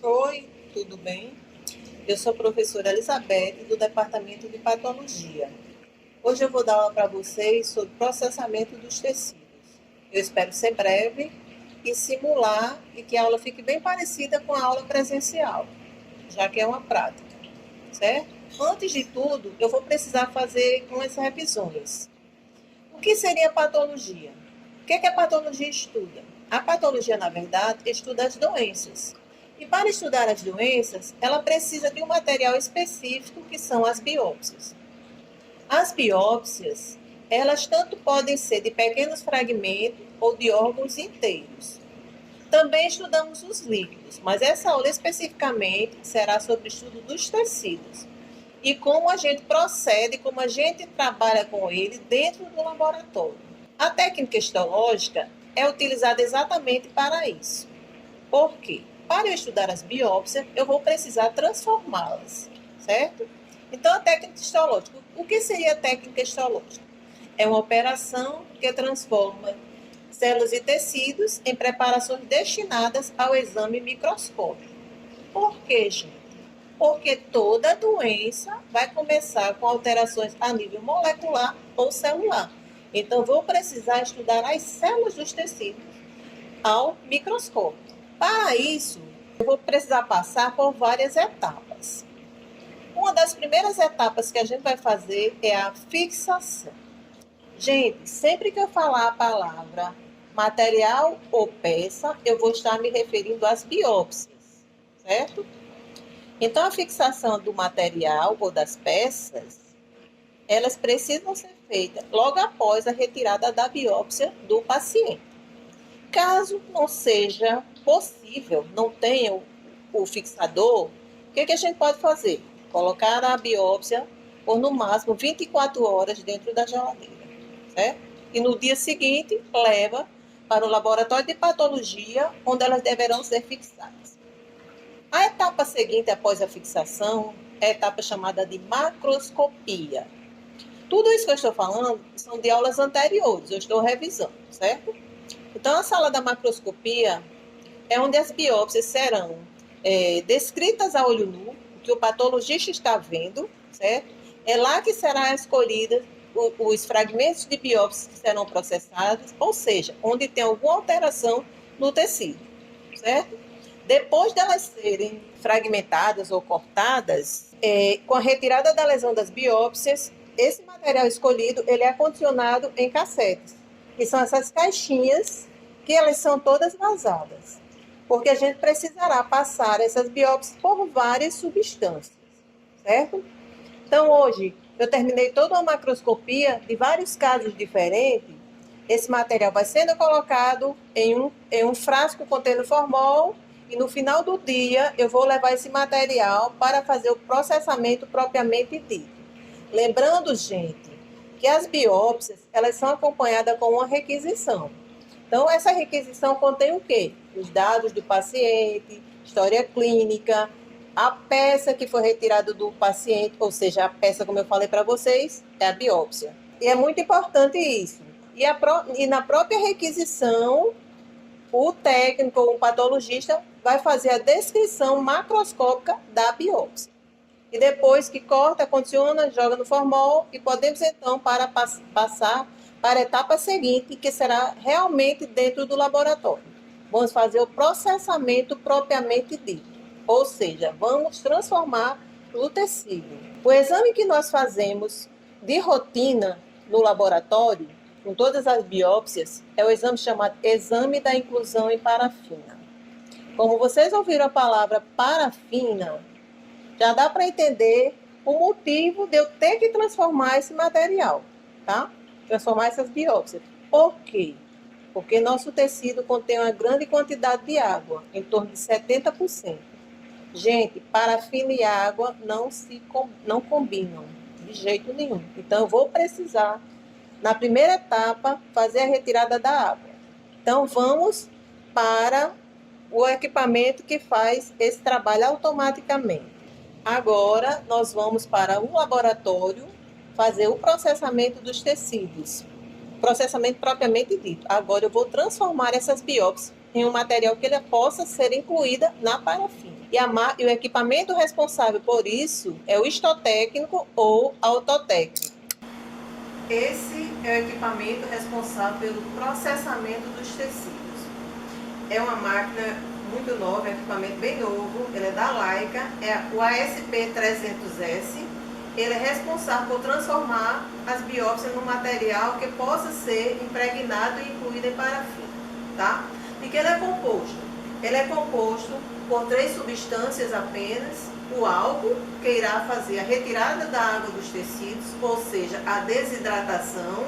Oi, tudo bem? Eu sou a professora Elizabeth, do Departamento de Patologia. Hoje eu vou dar aula para vocês sobre processamento dos tecidos. Eu espero ser breve e simular e que a aula fique bem parecida com a aula presencial, já que é uma prática, certo? Antes de tudo, eu vou precisar fazer umas revisões. O que seria patologia? O que a patologia estuda? A patologia, na verdade, estuda as doenças. E para estudar as doenças, ela precisa de um material específico, que são as biópsias. As biópsias, elas tanto podem ser de pequenos fragmentos ou de órgãos inteiros. Também estudamos os líquidos, mas essa aula especificamente será sobre o estudo dos tecidos e como a gente procede, como a gente trabalha com ele dentro do laboratório. A técnica histológica é utilizada exatamente para isso. Por quê? Para eu estudar as biópsias, eu vou precisar transformá-las, certo? Então, a técnica histológica. O que seria a técnica histológica? É uma operação que transforma células e tecidos em preparações destinadas ao exame microscópico. Por quê, gente? Porque toda doença vai começar com alterações a nível molecular ou celular. Então, vou precisar estudar as células dos tecidos ao microscópio. Para isso, eu vou precisar passar por várias etapas. Uma das primeiras etapas que a gente vai fazer é a fixação. Gente, sempre que eu falar a palavra material ou peça, eu vou estar me referindo às biópsias, certo? Então, a fixação do material ou das peças, elas precisam ser feitas logo após a retirada da biópsia do paciente. Caso não seja possível, não tenha o fixador, o que a gente pode fazer? Colocar a biópsia por no máximo 24 horas dentro da geladeira, certo? E no dia seguinte, leva para o laboratório de patologia, onde elas deverão ser fixadas. A etapa seguinte, após a fixação, é a etapa chamada de macroscopia. Tudo isso que eu estou falando são de aulas anteriores, eu estou revisando, certo? Então, a sala da macroscopia é onde as biópsias serão descritas a olho nu, o que o patologista está vendo, certo? É lá que será escolhida os fragmentos de biópsias que serão processados, ou seja, onde tem alguma alteração no tecido, certo? Depois delas serem fragmentadas ou cortadas, com a retirada da lesão das biópsias, esse material escolhido ele é condicionado em cassetes, que são essas caixinhas que elas são todas vazadas, porque a gente precisará passar essas biópsias por várias substâncias, certo? Então, hoje, eu terminei toda uma macroscopia de vários casos diferentes. Esse material vai sendo colocado em um frasco contendo formol e no final do dia eu vou levar esse material para fazer o processamento propriamente dito. Lembrando, gente, que as biópsias, elas são acompanhadas com uma requisição. Então, essa requisição contém o quê? Os dados do paciente, história clínica, a peça que foi retirada do paciente, ou seja, a peça, como eu falei para vocês, é a biópsia. E é muito importante isso. E na própria requisição, o técnico ou o patologista vai fazer a descrição macroscópica da biópsia. E depois que corta, condiciona, joga no formol e podemos então passar para a etapa seguinte, que será realmente dentro do laboratório. Vamos fazer o processamento propriamente dito, ou seja, vamos transformar o tecido. O exame que nós fazemos de rotina no laboratório, com todas as biópsias, é o exame chamado exame da inclusão em parafina. Como vocês ouviram a palavra parafina, já dá para entender o motivo de eu ter que transformar esse material, tá? Transformar essas biópsias. Por quê? Porque nosso tecido contém uma grande quantidade de água, em torno de 70%. Gente, parafina e água não combinam de jeito nenhum. Então, eu vou precisar, na primeira etapa, fazer a retirada da água. Então, vamos para o equipamento que faz esse trabalho automaticamente. Agora, nós vamos para um laboratório fazer o processamento dos tecidos. Processamento propriamente dito. Agora, eu vou transformar essas biópsias em um material que ele possa ser incluída na parafina. E o equipamento responsável por isso é o histotécnico ou autotécnico. Esse é o equipamento responsável pelo processamento dos tecidos. É uma máquina muito nova, é um equipamento bem novo, ele é da Leica, é o ASP300S. Ele é responsável por transformar as biópsias num material que possa ser impregnado e incluído em parafina, tá? De que ele é composto? Ele é composto por 3 substâncias apenas: o álcool, que irá fazer a retirada da água dos tecidos, ou seja, a desidratação;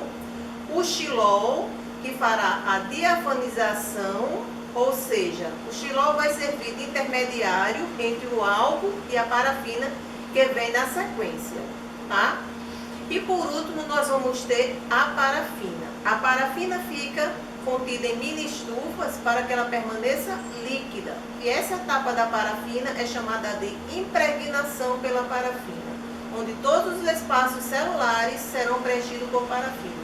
o xilol, que fará a diafanização, ou seja, o xilol vai servir de intermediário entre o álcool e a parafina, que vem na sequência, tá? E por último, nós vamos ter a parafina. A parafina fica contida em mini estufas para que ela permaneça líquida. E essa etapa da parafina é chamada de impregnação pela parafina, onde todos os espaços celulares serão preenchidos por parafina.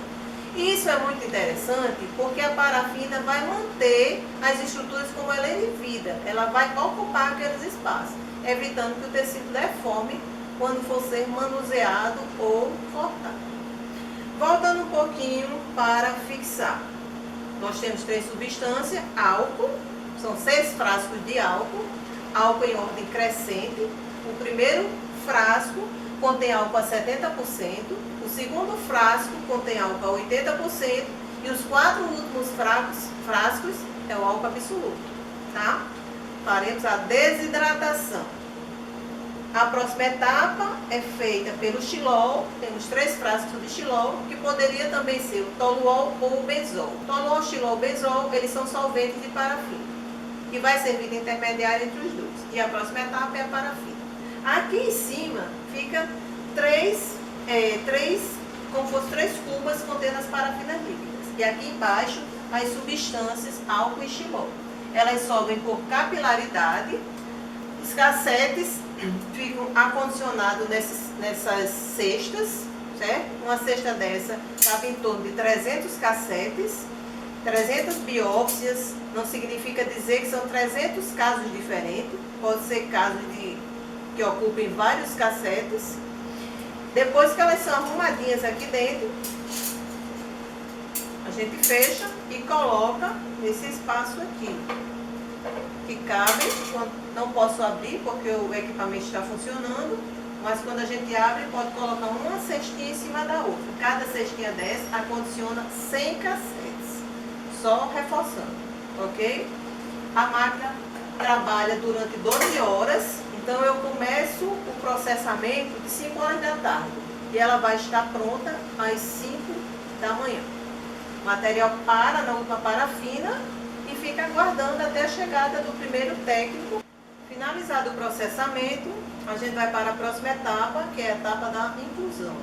E isso é muito interessante porque a parafina vai manter as estruturas como ela é de vida. Ela vai ocupar aqueles espaços, evitando que o tecido deforme quando for ser manuseado ou cortado. Voltando um pouquinho para fixar. Nós temos 3 substâncias: álcool, são 6 frascos de álcool em ordem crescente. O primeiro frasco contém álcool a 70%, o segundo frasco contém álcool a 80% e os 4 últimos frascos é o álcool absoluto, tá? Faremos a desidratação. A próxima etapa é feita pelo xilol. Temos 3 frascos de xilol, que poderia também ser o toluol ou o benzol. Toluol, xilol, benzol, eles são solventes de parafina, que vai servir de intermediário entre os dois. E a próxima etapa é a parafina. Aqui em cima fica 3 como fosse 3 cubas contendo as parafinas líquidas. E aqui embaixo as substâncias álcool e xilol. Elas sobem por capilaridade. Os cassetes ficam acondicionados nessas cestas, certo? Uma cesta dessa cabe em torno de 300 cassetes, 300 biópsias. Não significa dizer que são 300 casos diferentes, pode ser casos que ocupem vários cassetes. Depois que elas são arrumadinhas aqui dentro, a gente fecha e coloca nesse espaço aqui, que cabe. Não posso abrir porque o equipamento está funcionando, mas quando a gente abre, pode colocar uma cestinha em cima da outra. Cada cestinha dessa acondiciona 100 cassetes, só reforçando, ok? A máquina trabalha durante 12 horas, então eu começo o processamento de 5 horas da tarde e ela vai estar pronta às 5 da manhã. O material para na última parafina e fica aguardando até a chegada do primeiro técnico. Finalizado o processamento, a gente vai para a próxima etapa, que é a etapa da inclusão.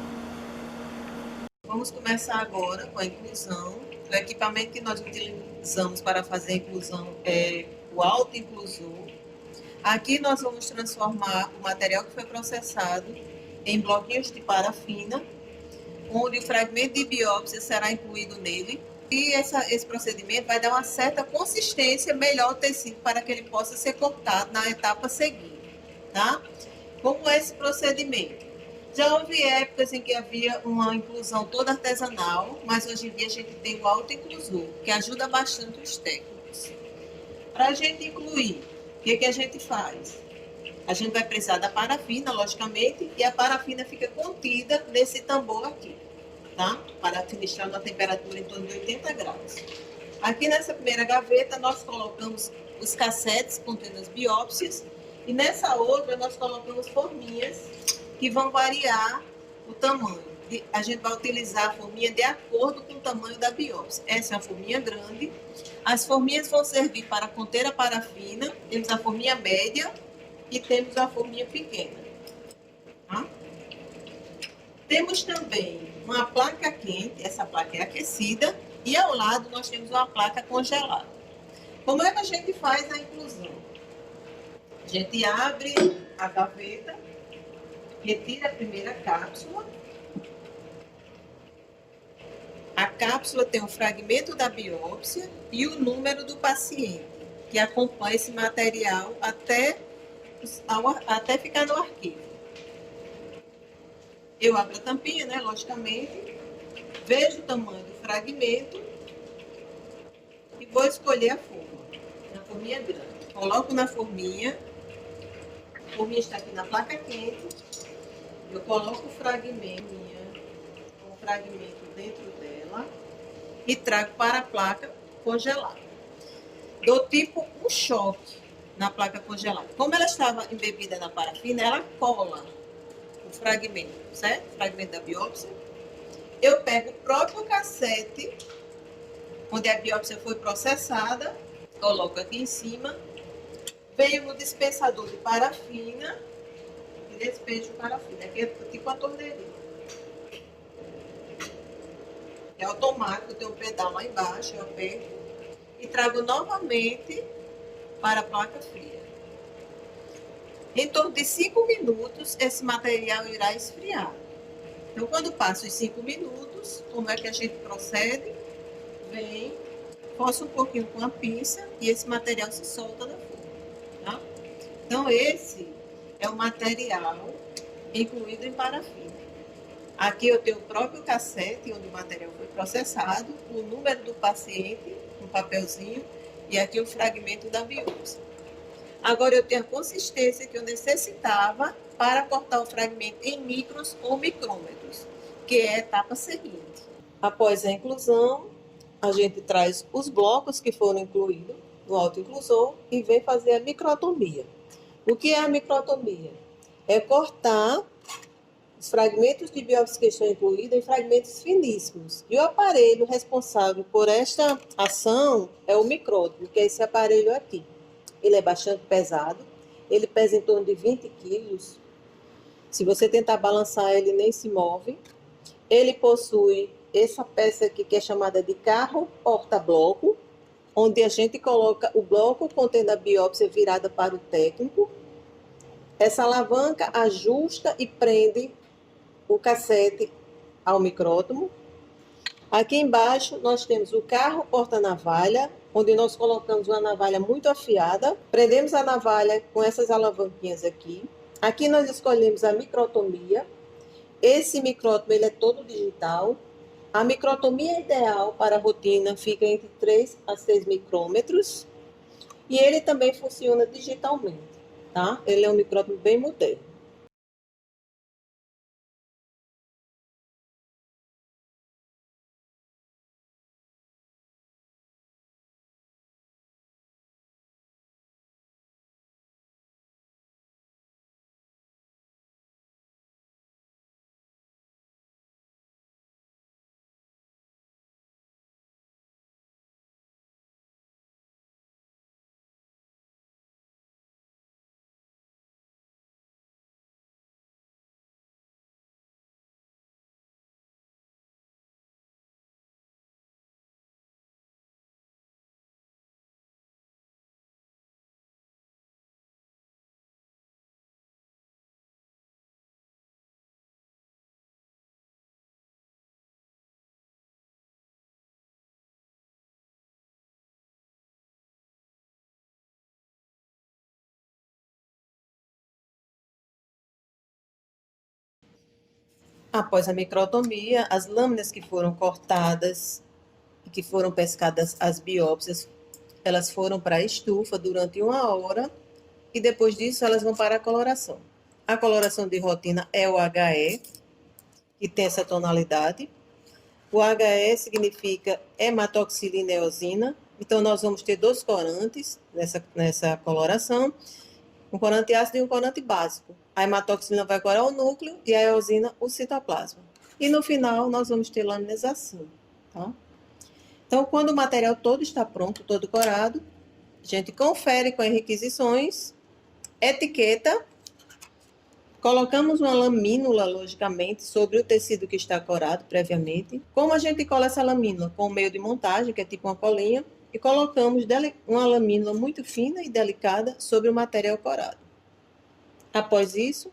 Vamos começar agora com a inclusão. O equipamento que nós utilizamos para fazer a inclusão é o autoinclusor. Aqui nós vamos transformar o material que foi processado em bloquinhos de parafina, onde o fragmento de biópsia será incluído nele. E esse procedimento vai dar uma certa consistência melhor ao tecido para que ele possa ser cortado na etapa seguinte, tá? Como esse procedimento? Já houve épocas em que havia uma inclusão toda artesanal, mas hoje em dia a gente tem o autoinclusor, que ajuda bastante os técnicos. Para a gente incluir, o que a gente faz? A gente vai precisar da parafina, logicamente, e a parafina fica contida nesse tambor aqui, tá? Para administrar uma temperatura em torno de 80 graus. Aqui nessa primeira gaveta nós colocamos os cassetes contendo as biópsias e nessa outra nós colocamos forminhas que vão variar o tamanho. A gente vai utilizar a forminha de acordo com o tamanho da biópsia. Essa é uma forminha grande. As forminhas vão servir para conter a parafina. Temos a forminha média e temos a forminha pequena, tá? Temos também uma placa quente, essa placa é aquecida, e ao lado nós temos uma placa congelada. Como é que a gente faz a inclusão? A gente abre a gaveta, retira a primeira cápsula. A cápsula tem um fragmento da biópsia e o número do paciente, que acompanha esse material até até ficar no arquivo. Eu abro a tampinha, né, logicamente, vejo o tamanho do fragmento e vou escolher a forma. A forminha grande. Coloco na forminha, a forminha está aqui na placa quente, eu coloco o fragmento dentro dela e trago para a placa congelada. Dou tipo um choque na placa congelada. Como ela estava embebida na parafina, ela cola o fragmento, certo? O fragmento da biópsia. Eu pego o próprio cassete, onde a biópsia foi processada, coloco aqui em cima, venho no dispensador de parafina e despejo parafina. Aqui é tipo uma torneirinha. É automático, tem um pedal lá embaixo, eu aperto e trago novamente para a placa fria. Em torno de 5 minutos, esse material irá esfriar. Então, quando passa os 5 minutos, como é que a gente procede? Vem, força um pouquinho com a pinça e esse material se solta da forma. Tá? Então, esse é o material incluído em parafina. Aqui eu tenho o próprio cassete, onde o material foi processado, o número do paciente, um papelzinho, e aqui o fragmento da biópsia. Agora eu tenho a consistência que eu necessitava para cortar o fragmento em micros ou micrômetros, que é a etapa seguinte. Após a inclusão, a gente traz os blocos que foram incluídos no autoinclusor e vem fazer a microtomia. O que é a microtomia? É cortar os fragmentos de biópsia que estão incluídos em fragmentos finíssimos. E o aparelho responsável por esta ação é o micrótomo, que é esse aparelho aqui. Ele é bastante pesado, ele pesa em torno de 20 quilos. Se você tentar balançar, ele nem se move. Ele possui essa peça aqui que é chamada de carro porta-bloco, onde a gente coloca o bloco contendo a biópsia virada para o técnico. Essa alavanca ajusta e prende o cassete ao micrótomo. Aqui embaixo nós temos o carro porta-navalha, onde nós colocamos uma navalha muito afiada. Prendemos a navalha com essas alavanquinhas aqui. Aqui nós escolhemos a microtomia. Esse micrótomo ele é todo digital. A microtomia ideal para a rotina fica entre 3 a 6 micrômetros. E ele também funciona digitalmente, tá? Ele é um micrótomo bem moderno. Após a microtomia, as lâminas que foram cortadas e que foram pescadas as biópsias, elas foram para a estufa durante 1 hora e depois disso elas vão para a coloração. A coloração de rotina é o HE, que tem essa tonalidade. O HE significa hematoxilina eosina, então nós vamos ter 2 corantes nessa coloração, um corante ácido e um corante básico. A hematoxilina vai corar o núcleo e a eosina o citoplasma. E no final nós vamos ter lâminas assim, tá? Então, quando o material todo está pronto, todo corado, a gente confere com as requisições, etiqueta, colocamos uma lamínula, logicamente, sobre o tecido que está corado previamente. Como a gente cola essa lamínula? Com o meio de montagem, que é tipo uma colinha, e colocamos uma lamínula muito fina e delicada sobre o material corado. Após isso,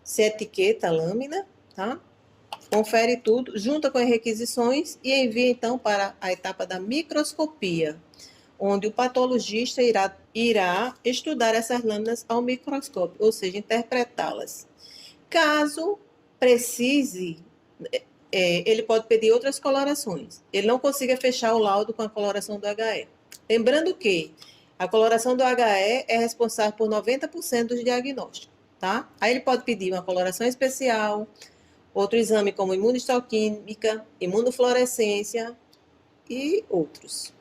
se etiqueta a lâmina, tá? Confere tudo, junta com as requisições e envia então para a etapa da microscopia, onde o patologista irá estudar essas lâminas ao microscópio, ou seja, interpretá-las. Caso precise, ele pode pedir outras colorações. Ele não consiga fechar o laudo com a coloração do HE. Lembrando que a coloração do HE é responsável por 90% dos diagnósticos, tá? Aí ele pode pedir uma coloração especial, outro exame como imunohistoquímica, imunofluorescência e outros.